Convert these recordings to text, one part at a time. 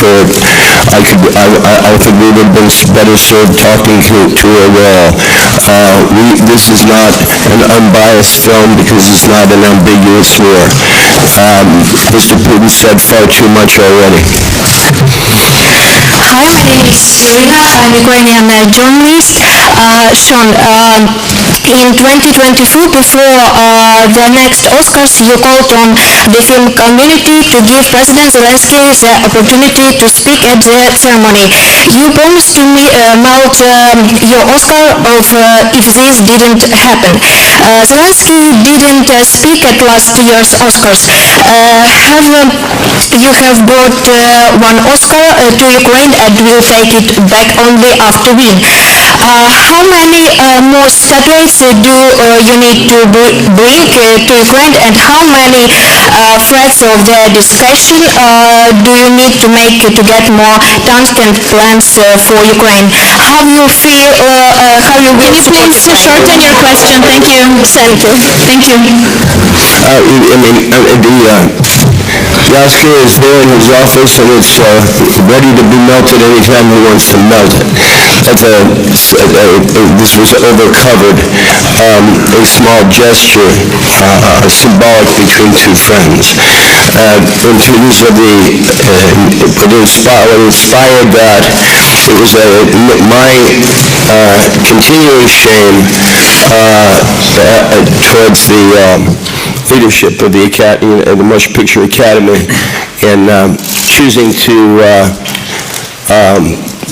for it, I think we would have been better served talking to a wall. This is not an unbiased film because it's not an ambiguous war. Mr. Putin said far too much already. Hi, my name is Irina. I'm Ukrainian journalist. Sean, in 2022, before the next Oscars, you called on the film community to give President Zelensky the opportunity to speak at the ceremony. You promised to melt your Oscar if this didn't happen. Zelensky didn't speak at last year's Oscars. You have brought one Oscar to Ukraine and will take it back only after win. How many more statuettes do you need to bring to Ukraine, and how many threads of the discussion do you need to make to get more tanks and plans for Ukraine? How you feel? How you will? Can you please shorten your question? Thank you. Thank you. Thank you. The Oscar is there in his office, and it's ready to be melted anytime he wants to melt it. This was overcovered, a small gesture, symbolic between two friends. In terms of what inspired that, it was my continuing shame towards the leadership of the Academy, the Motion Picture Academy, in choosing to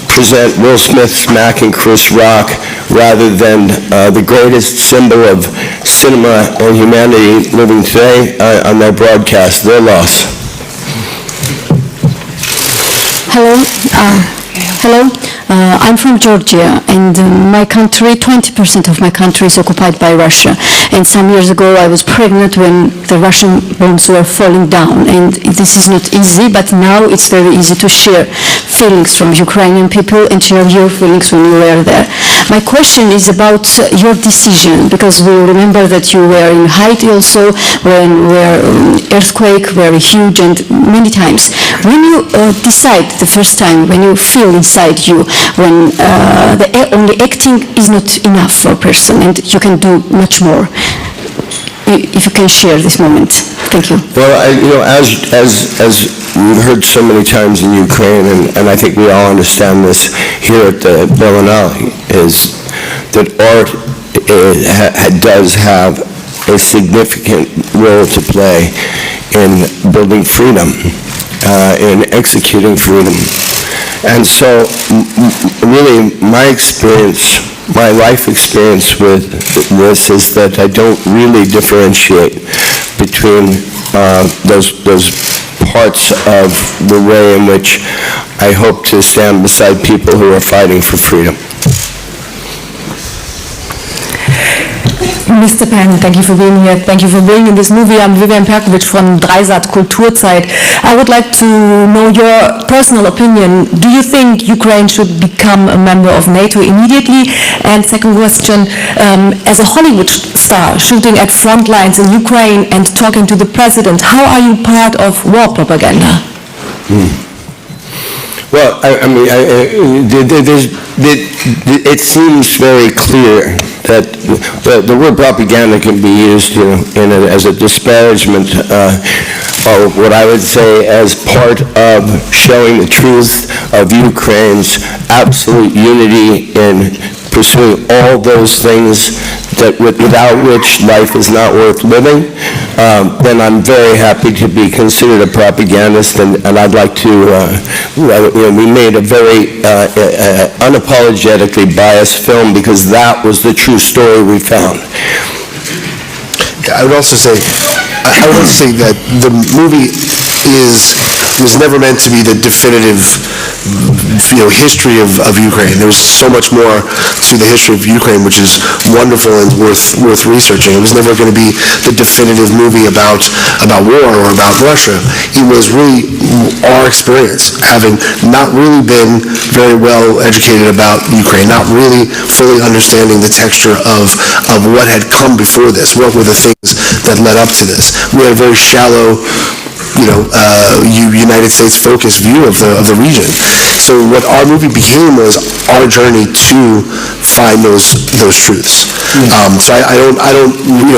present Will Smith smacking Chris Rock rather than the greatest symbol of cinema and humanity living today on their broadcast, their loss. Hello. Hello. I'm from Georgia, and my country, 20% of my country is occupied by Russia. And some years ago, I was pregnant when the Russian bombs were falling down. And this is not easy, but now it's very easy to share feelings from Ukrainian people and share your feelings when you were there. My question is about your decision, because we remember that you were in Haiti also, when earthquake very huge and many times. When you decide the first time, when you feel inside you, when only acting is not enough for a person and you can do much more, if you can share this moment. Thank you. Well, as we've heard so many times in Ukraine, and I think we all understand this here at the Berlinale, is that art does have a significant role to play in building freedom, in executing freedom. And so, really, my life experience with this is that I don't really differentiate between those parts of the way in which I hope to stand beside people who are fighting for freedom. Mr. Penn, thank you for being here. Thank you for being in this movie. I'm Vivian Perkovic from Dreisat Kulturzeit. I would like to know your personal opinion. Do you think Ukraine should become a member of NATO immediately? And second question, as a Hollywood star shooting at front lines in Ukraine and talking to the president, how are you part of war propaganda? Well, it seems very clear that the word propaganda can be used as a disparagement, or what I would say as part of showing the truth of Ukraine's absolute unity in pursuing all those things that without which life is not worth living, then I'm very happy to be considered a propagandist, and I'd like to, we made a very unapologetically biased film because that was the true story we found. I would also say that the movie was never meant to be the definitive history of Ukraine. There's so much more to the history of Ukraine, which is wonderful and worth researching. It was never going to be the definitive movie about war or about Russia. It was really our experience, having not really been very well educated about Ukraine, not really fully understanding the texture of what had come before this. What were the things that led up to this? We had a very shallow United States focused view of the region. So what our movie became was our journey to find those truths. So I don't,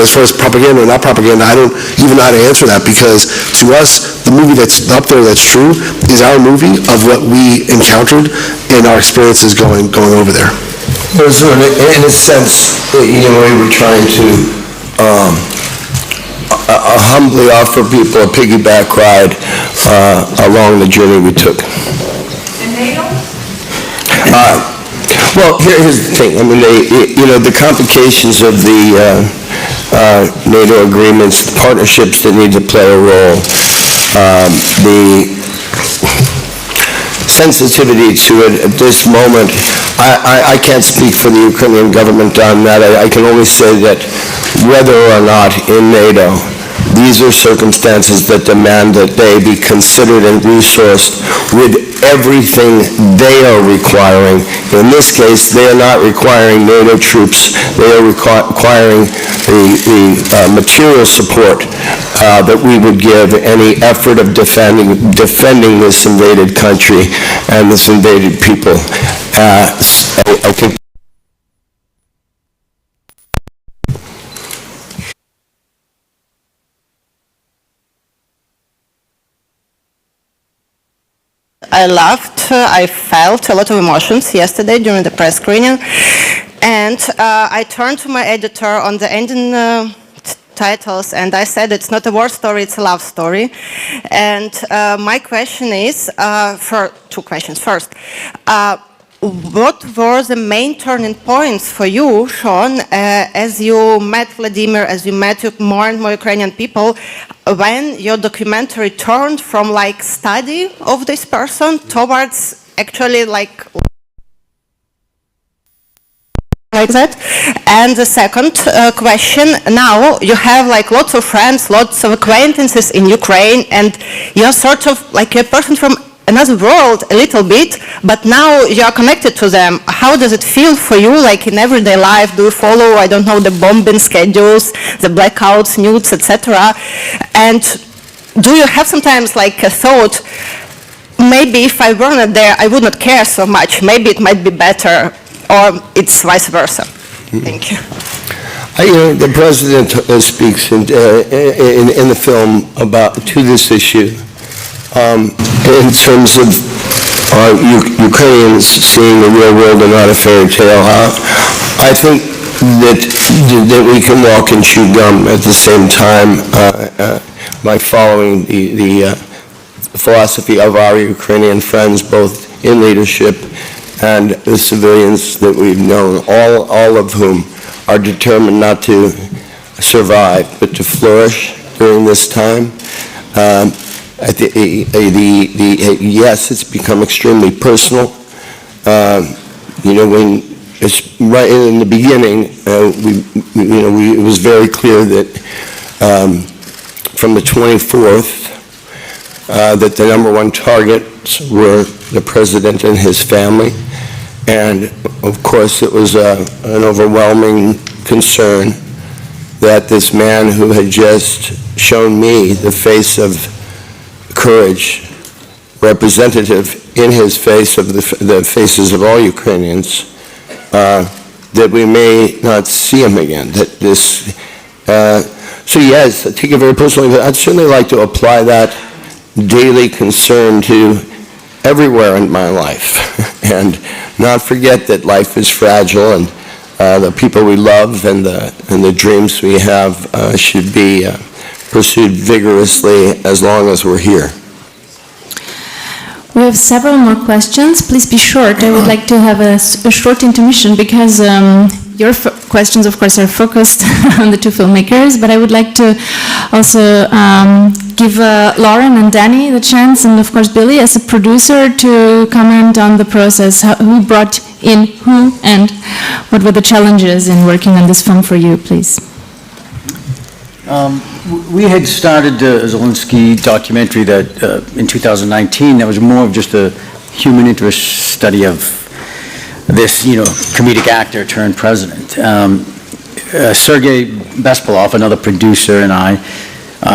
as far as propaganda or not propaganda, I don't even know how to answer that, because to us, the movie that's up there that's true is our movie of what we encountered and our experiences going over there. So in a sense, we were trying to humbly offer people a piggyback ride along the journey we took. And NATO? Well, here's the thing. I mean, the complications of the NATO agreements, the partnerships that need to play a role, the sensitivity to it at this moment, I can't speak for the Ukrainian government on that. I can only say that whether or not in NATO, these are circumstances that demand that they be considered and resourced with everything they are requiring. In this case, they are not requiring NATO troops. They are requiring the material support that we would give any effort of defending this invaded country and this invaded people. I think I laughed, I felt a lot of emotions yesterday during the press screening, and I turned to my editor on the ending titles and I said it's not a war story, it's a love story. And my question is, for two questions. First, what were the main turning points for you, Sean, as you met Vladimir, as you met more and more Ukrainian people, when your documentary turned from like study of this person towards actually like that? And the second question, now you have like lots of friends, lots of acquaintances in Ukraine, and you're sort of like a person from another world a little bit, but now you're connected to them. How does it feel for you, like in everyday life? Do you follow, I don't know, the bombing schedules, the blackouts, news, etc.? And do you have sometimes like a thought, maybe if I weren't there, I would not care so much, maybe it might be better, or it's vice versa? Thank you. The president speaks in the film to this issue. In terms of Ukrainians seeing the real world and not a fairy tale, I think that we can walk and chew gum at the same time by following the philosophy of our Ukrainian friends, both in leadership and the civilians that we've known, all of whom are determined not to survive, but to flourish during this time. Yes, it's become extremely personal. When it's right in the beginning, it was very clear that from the 24th, that the number one targets were the president and his family, and of course it was an overwhelming concern that this man who had just shown me the face of courage, representative in his face of the faces of all Ukrainians, that we may not see him again. So yes, I take it very personally, but I'd certainly like to apply that daily concern to everywhere in my life and not forget that life is fragile, and the people we love and the dreams we have should be pursued vigorously as long as we're here. We have several more questions. Please be short. I would like to have a short intermission because your questions, of course, are focused on the two filmmakers, but I would like to also give Lauren and Danny the chance, and of course Billy as a producer, to comment on the process. Who brought in who, and what were the challenges in working on this film for you, please? We had started a Zelensky documentary that in 2019 that was more of just a human interest study of this, comedic actor turned president. Sergei Bespalov, another producer, and I,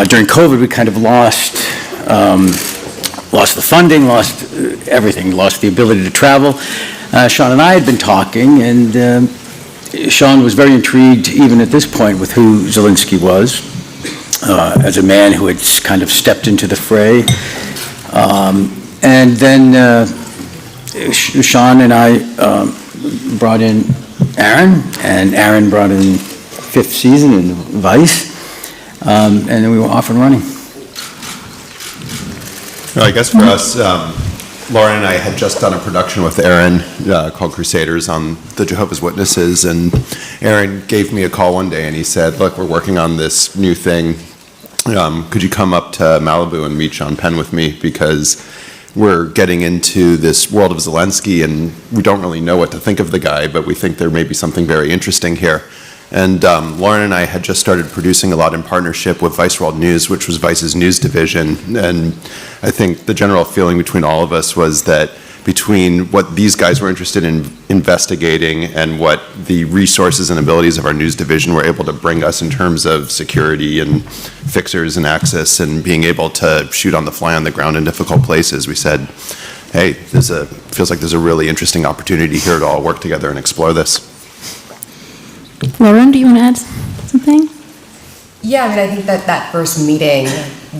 during COVID, we kind of lost lost the funding, lost everything, lost the ability to travel. Sean and I had been talking, and Sean was very intrigued, even at this point, with who Zelensky was, as a man who had kind of stepped into the fray. And then Sean and I brought in Aaron, and Aaron brought in fifth season in Vice, and then we were off and running. Well, I guess for us, Lauren and I had just done a production with Aaron called Crusaders on the Jehovah's Witnesses, and Aaron gave me a call one day and he said, look, we're working on this new thing. Could you come up to Malibu and meet Sean Penn with me? Because we're getting into this world of Zelensky and we don't really know what to think of the guy, but we think there may be something very interesting here. And Lauren and I had just started producing a lot in partnership with Vice World News, which was Vice's news division. And I think the general feeling between all of us was that between what these guys were interested in investigating and what the resources and abilities of our news division were able to bring us in terms of security and fixers and access and being able to shoot on the fly on the ground in difficult places, we said, hey, feels like there's a really interesting opportunity here to all work together and explore this. Lauren, do you want to add something? Yeah, I mean, I think that first meeting,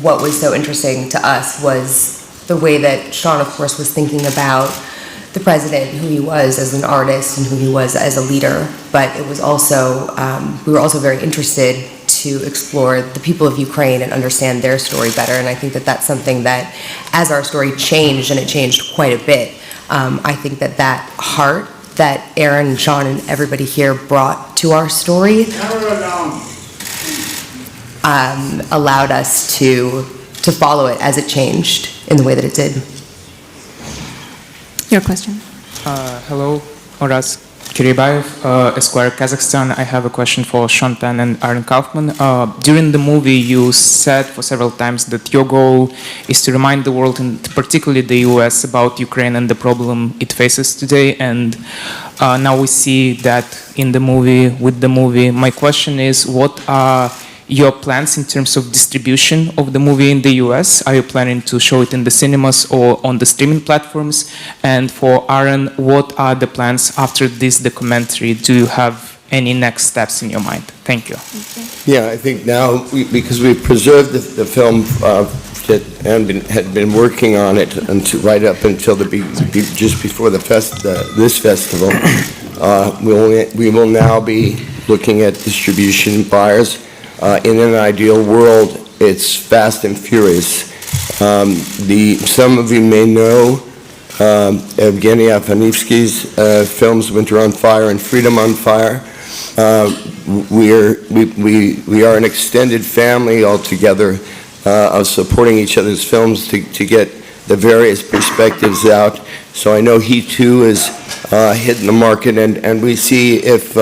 what was so interesting to us was the way that Sean, of course, was thinking about the president, who he was as an artist and who he was as a leader. But it was also, we were also very interested to explore the people of Ukraine and understand their story better. And I think that that's something that, as our story changed, and it changed quite a bit, I think that heart that Aaron and Sean and everybody here brought to our story allowed us to follow it as it changed in the way that it did. Your question. Hello, Oraz Kiribayev, Esquire, Kazakhstan. I have a question for Sean Penn and Aaron Kaufman. During the movie, you said for several times that your goal is to remind the world, and particularly the US, about Ukraine and the problem it faces today. And now we see that in the movie, with the movie. My question is, what are your plans in terms of distribution of the movie in the US? Are you planning to show it in the cinemas or on the streaming platforms? And for Aaron, what are the plans after this documentary? Do you have any next steps in your mind? Thank you. Yeah, I think now, because we've preserved the film and had been working on it right up until just before this festival, we will now be looking at distribution buyers. In an ideal world, it's fast and furious. Some of you may know Evgeny Afanevsky's films Winter on Fire and Freedom on Fire. We are an extended family altogether of supporting each other's films to get the various perspectives out. So I know he too is hitting the market, and we see if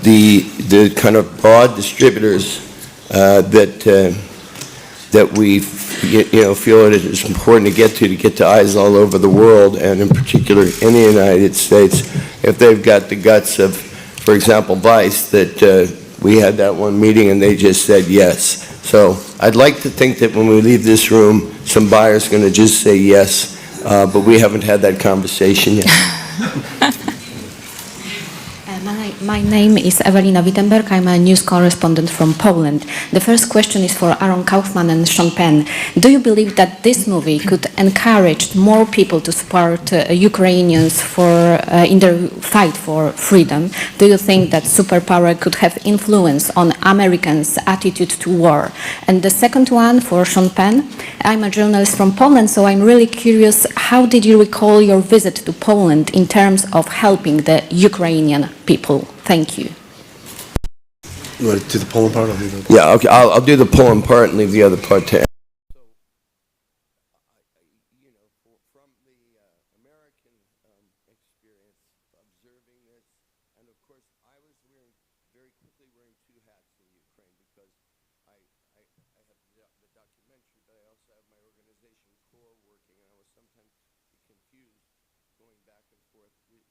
the kind of broad distributors that we feel it is important to get to eyes all over the world, and in particular in the United States, if they've got the guts of, for example, Vice, that we had that one meeting and they just said yes. So I'd like to think that when we leave this room, some buyers are going to just say yes, but we haven't had that conversation yet. My name is Ewelina Wittenberg. I'm a news correspondent from Poland. The first question is for Aaron Kaufman and Sean Penn. Do you believe that this movie could encourage more people to support Ukrainians in their fight for freedom? Do you think that Supepower could have influence on Americans' attitude to war? And the second one for Sean Penn. I'm a journalist from Poland, so I'm really curious, how did you recall your visit to Poland in terms of helping the Ukrainian people? Thank you. You want to do the Poland part? I'll do the Yeah, okay, I'll do the Poland part and leave the other part to Aaron. From the American experience, observing this, and of course, I was very quickly wearing two hats in Ukraine, because I have the documentary, but I also have my organization core working, and I was sometimes confused going back and forth which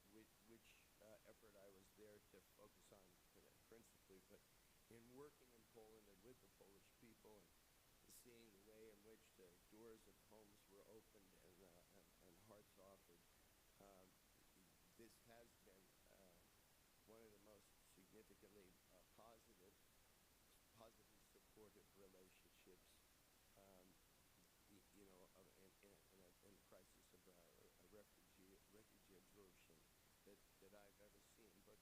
effort I was there to focus on principally. But in working in Poland and with the Polish people, and seeing the way in which the doors of homes were opened and hearts offered. This has been one of the most significantly positively supportive relationships, in the crisis of refugee absorption that I've ever seen. But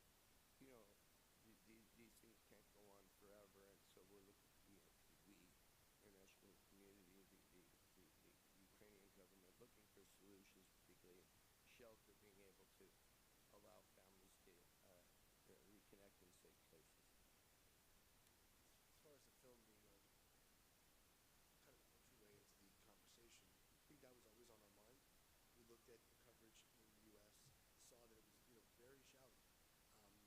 these things can't go on forever, and so we're looking, we international community, the Ukrainian government, looking for solutions, particularly shelter, being able to allow families to reconnect in safe places. As far as the film being kind of an entryway into the conversation, I think that was always on our mind. We looked at the coverage in the U.S., saw that it was, very shallow.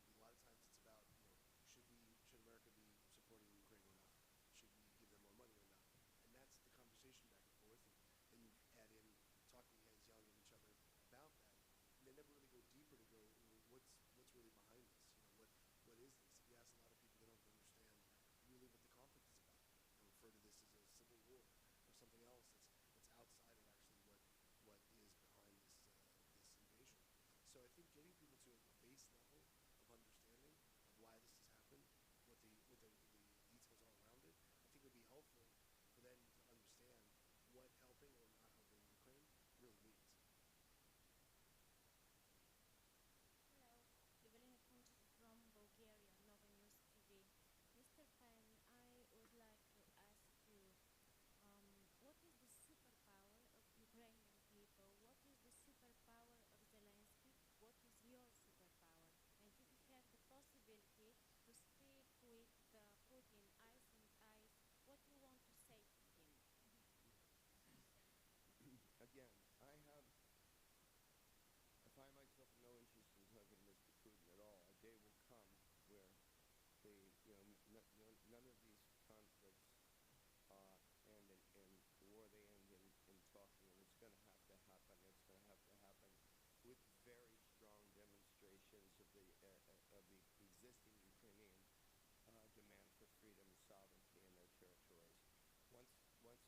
A lot of times it's about, should America be supporting Ukraine or not? Should we give them more money or not? And that's the conversation back and forth. And then you add in talking heads yelling at each other about that. And they never really go deeper to go, what's really behind this? What is this? If you ask a lot of people, they don't understand really what the conflict is about. They refer to this as a civil war or something else that's outside of actually what is behind this invasion. So I think getting people to a base level of understanding of why this has happened, what the details are around it, I think would be helpful for them to understand what helping or not helping Ukraine really means. Hello, Evelina Kuntis from Bulgaria, Nova News TV. Mr. Penn, I would like to ask you, what is the superpower of Ukrainian people? What is the superpower of Zelensky? What is your superpower? And if you have the possibility to speak with Putin eyes and eyes, what do you want to say to him? Again, I find myself in no interest in talking to Mr. Putin at all. A day will come where none of these conflicts end in war. They end in talking, and it's going to have to happen. It's going to have to happen with very strong demonstrations of the existing Ukrainian demand for freedom and sovereignty in their territories. Once